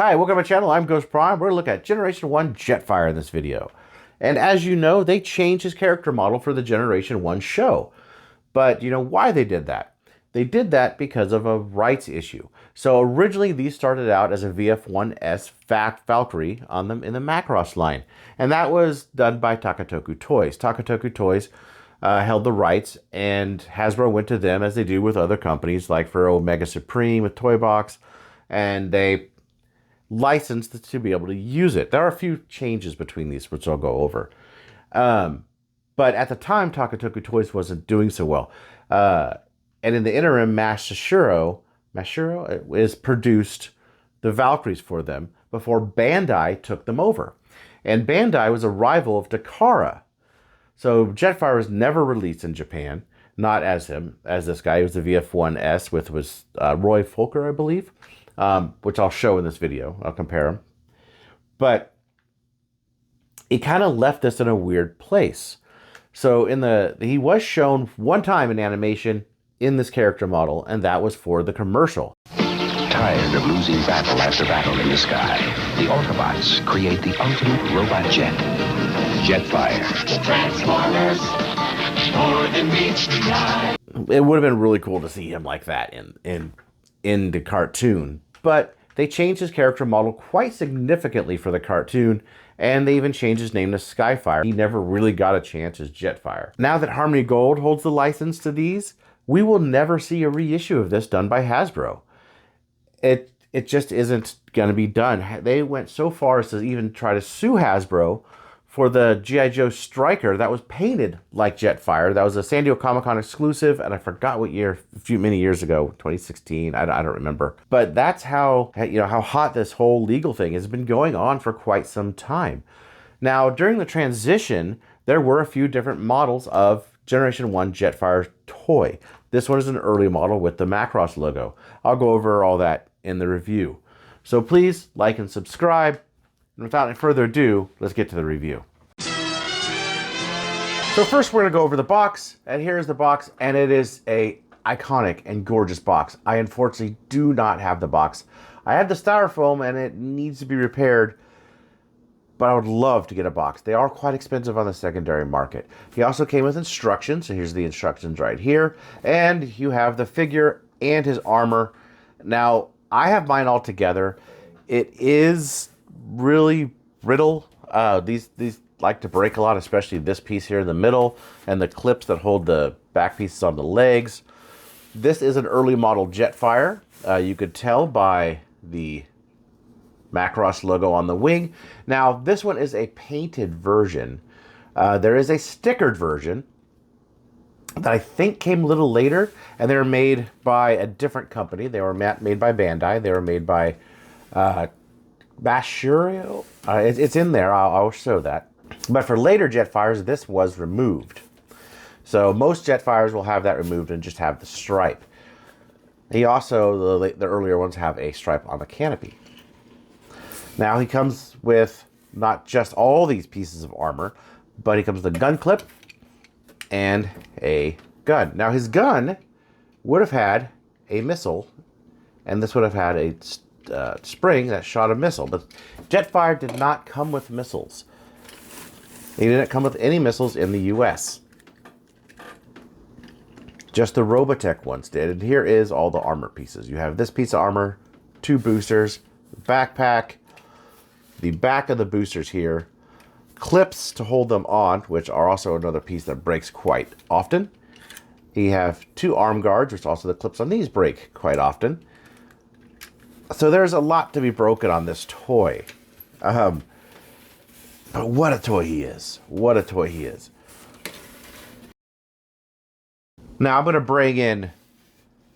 Hi, welcome to my channel. I'm Ghost Prime. We're going to look at Generation 1 Jetfire in this video. And as you know, they changed his character model for the Generation 1 show. But you know why they did that? They did that because of a rights issue. So originally these started out as a VF1S Valkyrie on them in the Macross line. And that was done by Takatoku Toys. Takatoku Toys held the rights, and Hasbro went to them as they do with other companies, like for Omega Supreme with Toy Box, and they licensed to be able to use it. There are a few changes between these, which I'll go over. But at the time, Takatoku Toys wasn't doing so well. And in the interim, Mashiro is produced the Valkyries for them before Bandai took them over. And Bandai was a rival of Takara. So Jetfire was never released in Japan, not as this guy. He was the VF1S with Roy Folker, I believe, which I'll show in this video. I'll compare them. But he kind of left us in a weird place. So he was shown one time in animation in this character model, and that was for the commercial. Tired of losing battle after battle in the sky, the Autobots create the ultimate robot jet, Jetfire. Transformers, more than meets the eye. It would have been really cool to see him like that in the cartoon, but they changed his character model quite significantly for the cartoon, and they even changed his name to Skyfire. He never really got a chance as Jetfire. Now that Harmony Gold holds the license to these, we will never see a reissue of this done by Hasbro. It just isn't going to be done. They went so far as to even try to sue Hasbro for the G.I. Joe Striker that was painted like Jetfire. That was a San Diego Comic-Con exclusive, and I forgot what year, many years ago, 2016, I don't remember. But that's how hot this whole legal thing has been going on for quite some time. Now, during the transition, there were a few different models of Generation 1 Jetfire Toy. This one is an early model with the Macross logo. I'll go over all that in the review. So please like and subscribe. And without any further ado, let's get to the review. So first we're going to go over the box, and here's the box, and it is a iconic and gorgeous box. I unfortunately do not have the box. I have the styrofoam and it needs to be repaired, but I would love to get a box. They are quite expensive on the secondary market. He also came with instructions, so here's the instructions right here, and you have the figure and his armor. Now, I have mine all together. It is really brittle. These like to break a lot, especially this piece here in the middle and the clips that hold the back pieces on the legs. This is an early model Jetfire. You could tell by the Macross logo on the wing. Now, this one is a painted version. There is a stickered version that I think came a little later, and they were made by a different company. They were made by Bandai. They were made by Mashiro. It's in there. I'll show that. But for later Jetfires, this was removed. So most Jetfires will have that removed and just have the stripe. He also, the earlier ones, have a stripe on the canopy. Now he comes with not just all these pieces of armor, but he comes with a gun clip and a gun. Now his gun would have had a missile, and this would have had a spring that shot a missile. But Jetfire did not come with missiles. He didn't come with any missiles in the US. Just the Robotech ones did. And here is all the armor pieces. You have this piece of armor, 2 boosters, backpack, the back of the boosters here, clips to hold them on, which are also another piece that breaks quite often. You have 2 arm guards, which also the clips on these break quite often. So there's a lot to be broken on this toy. But what a toy he is. What a toy he is. Now I'm going to bring in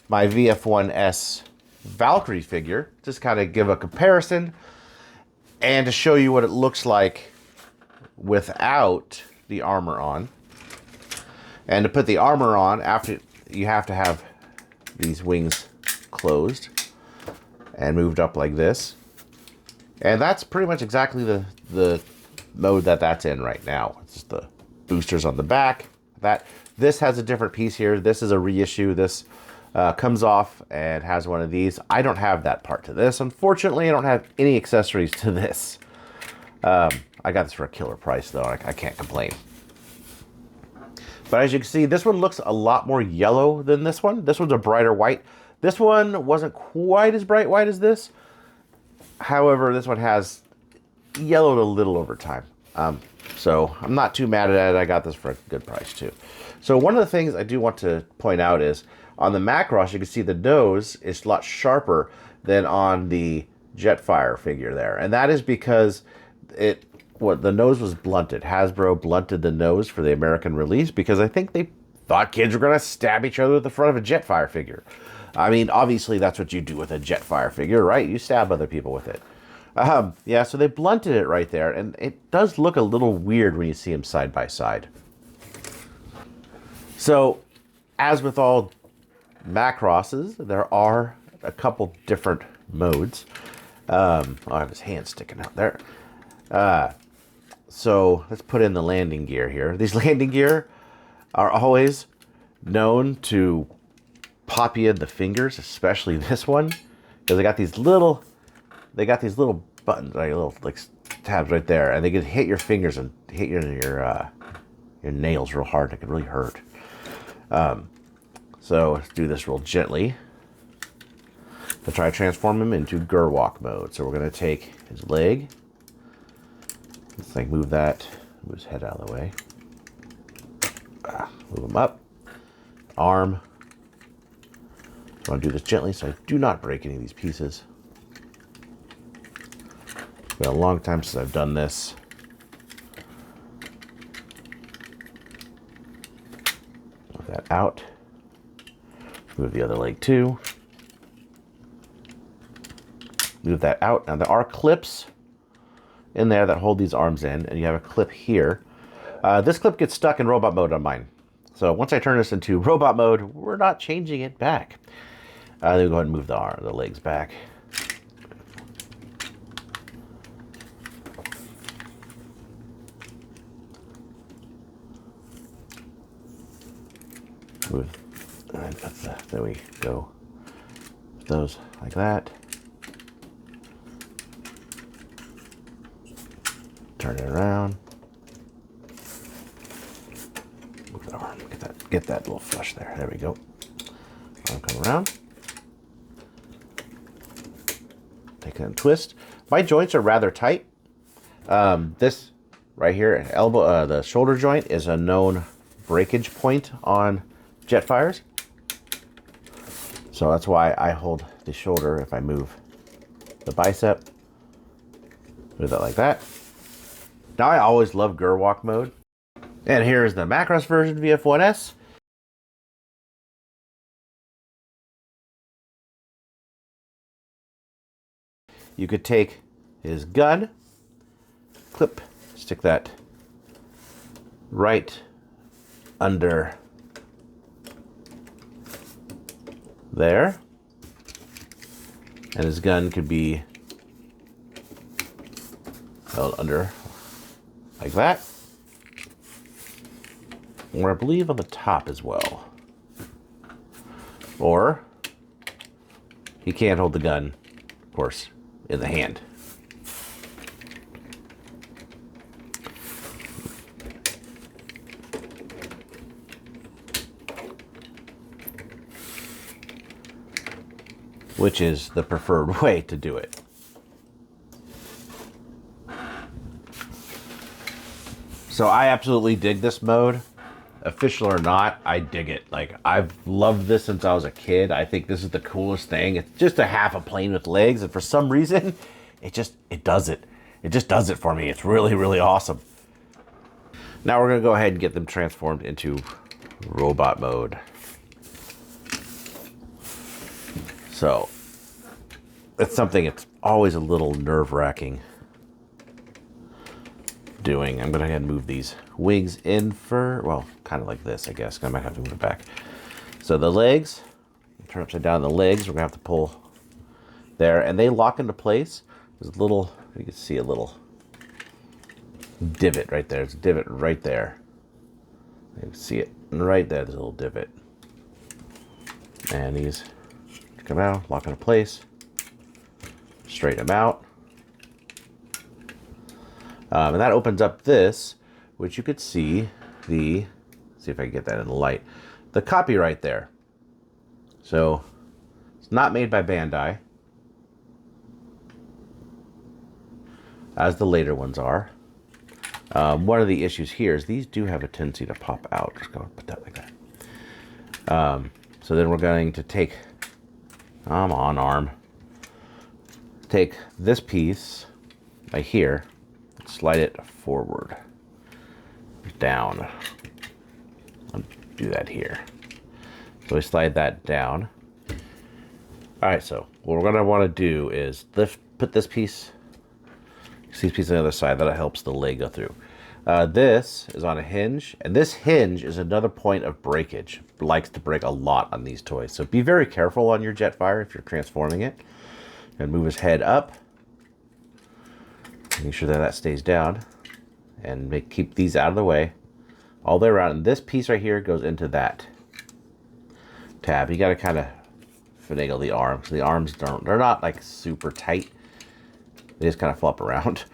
my VF1S Valkyrie figure, just kind of give a comparison and to show you what it looks like without the armor on. And to put the armor on, after you have to have these wings closed and moved up like this. And that's pretty much exactly the mode that's in right now. It's just the boosters on the back. This has a different piece here. This is a reissue. This Comes off and has one of these. I don't have that part to this. Unfortunately, I don't have any accessories to this. I got this for a killer price, though. I can't complain. But as you can see, this one looks a lot more yellow than this one. This one's a brighter white. This one wasn't quite as bright white as this. However, this one has yellowed a little over time. So I'm not too mad at it. I got this for a good price too. So one of the things I do want to point out is on the Macross, you can see the nose is a lot sharper than on the Jetfire figure there. And that is because the nose was blunted. Hasbro blunted the nose for the American release because I think they thought kids were going to stab each other at the front of a Jetfire figure. I mean, obviously that's what you do with a Jetfire figure, right? You stab other people with it. Yeah, so they blunted it right there, and it does look a little weird when you see them side by side. So, as with all Macrosses, there are a couple different modes. I have his hand sticking out there. So, let's put in the landing gear here. These landing gear are always known to pop you in the fingers, especially this one, because they got these little buttons, like little tabs right there, and they can hit your fingers and hit your nails real hard. It can really hurt. So let's do this real gently to try to transform him into Gerwalk mode. So we're going to take his leg. Let's move his head out of the way. Move him up. Arm. I want to do this gently so I do not break any of these pieces. It's been a long time since I've done this. Move that out. Move the other leg too. Move that out. Now there are clips in there that hold these arms in, and you have a clip here. This clip gets stuck in robot mode on mine. So once I turn this into robot mode, we're not changing it back. Then we go ahead and move the legs back. Move. There we go. Those like that. Turn it around. Move the arm. Get that little flush there. There we go. Arm come around. Take a twist. My joints are rather tight. This right here, the shoulder joint, is a known breakage point on Jetfires. So that's why I hold the shoulder if I move the bicep. Do that like that. Now I always love Gerwalk mode. And here's the Macross version VF1S. You could take his gun, stick that right under there, and his gun could be held under like that, or I believe on the top as well. Or he can't hold the gun, of course, in the hand. Which is the preferred way to do it. So I absolutely dig this mode. Official or not, I dig it. Like, I've loved this since I was a kid. I think this is the coolest thing. It's just a half a plane with legs, and for some reason, it does it. It just does it for me. It's really, really awesome. Now we're gonna go ahead and get them transformed into robot mode. So, it's something it's always a little nerve-wracking doing. I'm going to go ahead and move these wings in for, well, kind of like this, I guess. I might have to move it back. So the legs, turn upside down the legs, we're going to have to pull there, and they lock into place. There's a little, you can see a little divot right there. There's a divot right there. You can see it right there, there's a little divot. And these come out, lock into place, straighten them out. And that opens up this, which you could see see if I can get that in the light, the copyright there. So it's not made by Bandai, as the later ones are. One of the issues here is these do have a tendency to pop out. Just go put that like that. So then we're going to take, take this piece right here, slide it forward, down. I'll do that here. So we slide that down. All right, so what we're gonna wanna do is put this piece, see this piece on the other side, that helps the leg go through. This is on a hinge, and this hinge is another point of breakage. It likes to break a lot on these toys. So be very careful on your Jetfire if you're transforming it. And move his head up. Make sure that stays down. And keep these out of the way. All the way around. And this piece right here goes into that tab. You got to kind of finagle the arms. The arms they're not like super tight. They just kind of flop around.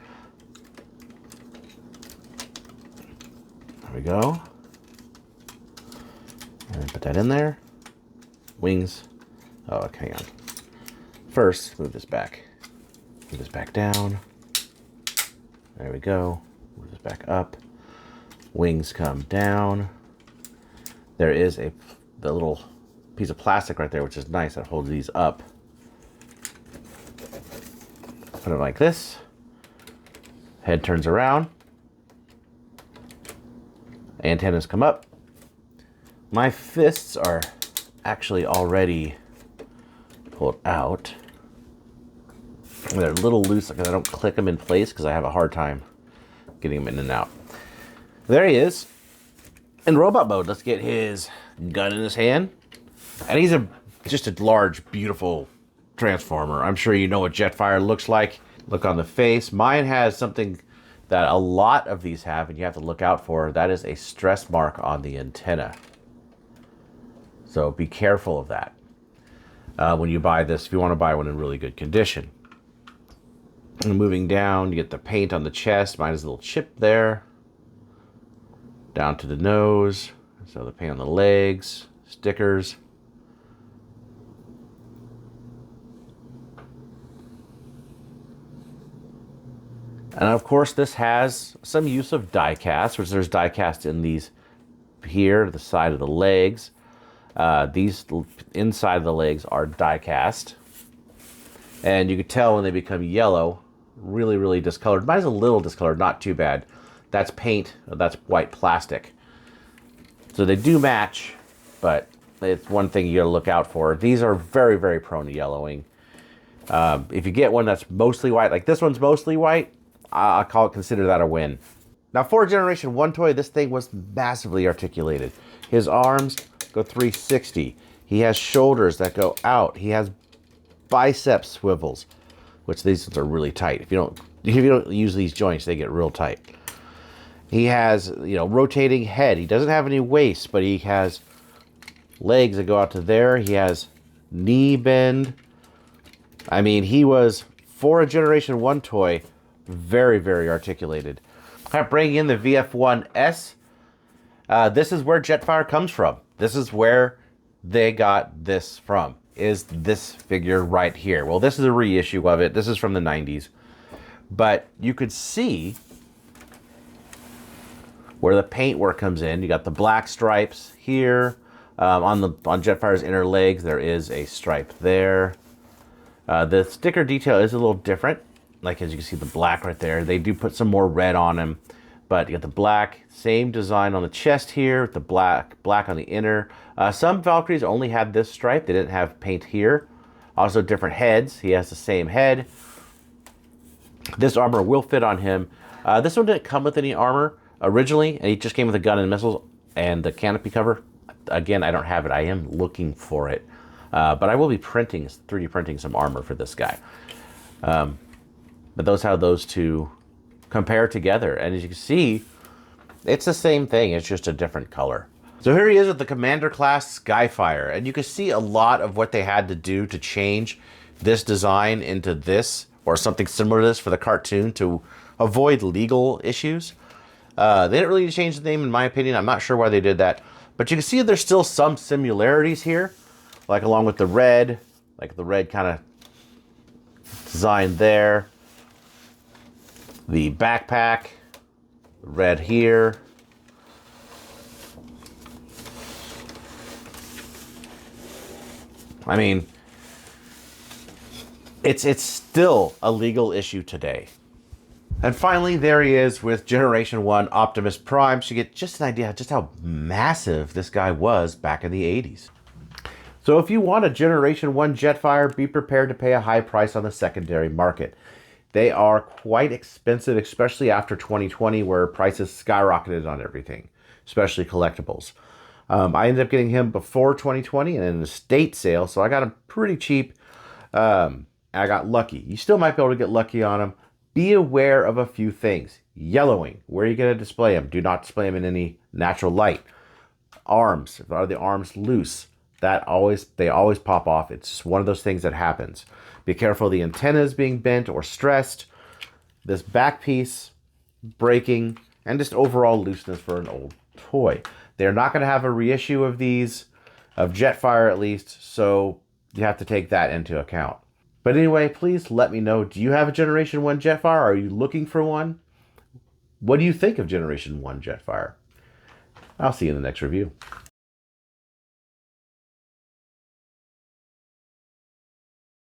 There we go. And put that in there. Wings. Oh, okay, hang on. First, move this back. Move this back down. There we go. Move this back up. Wings come down. There is the little piece of plastic right there, which is nice, that holds these up. Put it like this. Head turns around. Antennas come up. My fists are actually already pulled out. They're a little loose because I don't click them in place because I have a hard time getting them in and out. There he is in robot mode. Let's get his gun in his hand. And he's just a large, beautiful transformer. I'm sure you know what Jetfire looks like. Look on the face. Mine has something that a lot of these have, and you have to look out for. That is a stress mark on the antenna. So be careful of that when you buy this, if you want to buy one in really good condition. And moving down, you get the paint on the chest. Mine has a little chip there. Down to the nose. So the paint on the legs, stickers. And of course, this has some use of die cast, which there's die cast in these here, the side of the legs. These inside of the legs are die cast. And you can tell when they become yellow, really, really discolored. Mine's a little discolored, not too bad. That's paint, that's white plastic. So they do match, but it's one thing you gotta look out for. These are very, very prone to yellowing. If you get one that's mostly white, like this one's mostly white, consider that a win. Now for Generation 1 toy, this thing was massively articulated. His arms go 360. He has shoulders that go out. He has bicep swivels, which these ones are really tight. If you don't use these joints, they get real tight. He has, rotating head. He doesn't have any waist, but he has legs that go out to there. He has knee bend. I mean, he was, for a Generation 1 toy, very, very articulated. Bringing in the VF1S. This is where Jetfire comes from. This is where they got this from, is this figure right here. Well, this is a reissue of it. This is from the 90s. But you could see where the paint work comes in. You got the black stripes here. On Jetfire's inner legs, there is a stripe there. The sticker detail is a little different. Like, as you can see, the black right there. They do put some more red on him. But you got the black, same design on the chest here, with the black on the inner. Some Valkyries only had this stripe. They didn't have paint here. Also different heads. He has the same head. This armor will fit on him. This one didn't come with any armor originally, and he just came with a gun and missiles and the canopy cover. Again, I don't have it. I am looking for it. But I will be 3D printing some armor for this guy. But those how those two compare together. And as you can see, it's the same thing. It's just a different color. So here he is with the Commander class Skyfire, and you can see a lot of what they had to do to change this design into this, or something similar to this for the cartoon to avoid legal issues. They didn't really change the name in my opinion. I'm not sure why they did that, but you can see there's still some similarities here, like along with the red, like the red kind of design there. The backpack, red here. I mean, it's still a legal issue today. And finally, there he is with Generation 1 Optimus Prime, so you get just an idea just how massive this guy was back in the 80s. So if you want a Generation 1 Jetfire, be prepared to pay a high price on the secondary market. They are quite expensive, especially after 2020, where prices skyrocketed on everything, especially collectibles. I ended up getting him before 2020 and in the estate sale, so I got him pretty cheap. I got lucky. You still might be able to get lucky on him. Be aware of a few things. Yellowing. Where are you going to display them? Do not display them in any natural light. Arms. Are the arms loose? They always pop off. It's just one of those things that happens. Be careful of the antennas being bent or stressed. This back piece breaking, and just overall looseness for an old toy. They're not going to have a reissue of these, of Jetfire at least, so you have to take that into account. But anyway, please let me know, do you have a Generation 1 Jetfire? Are you looking for one? What do you think of Generation 1 Jetfire? I'll see you in the next review.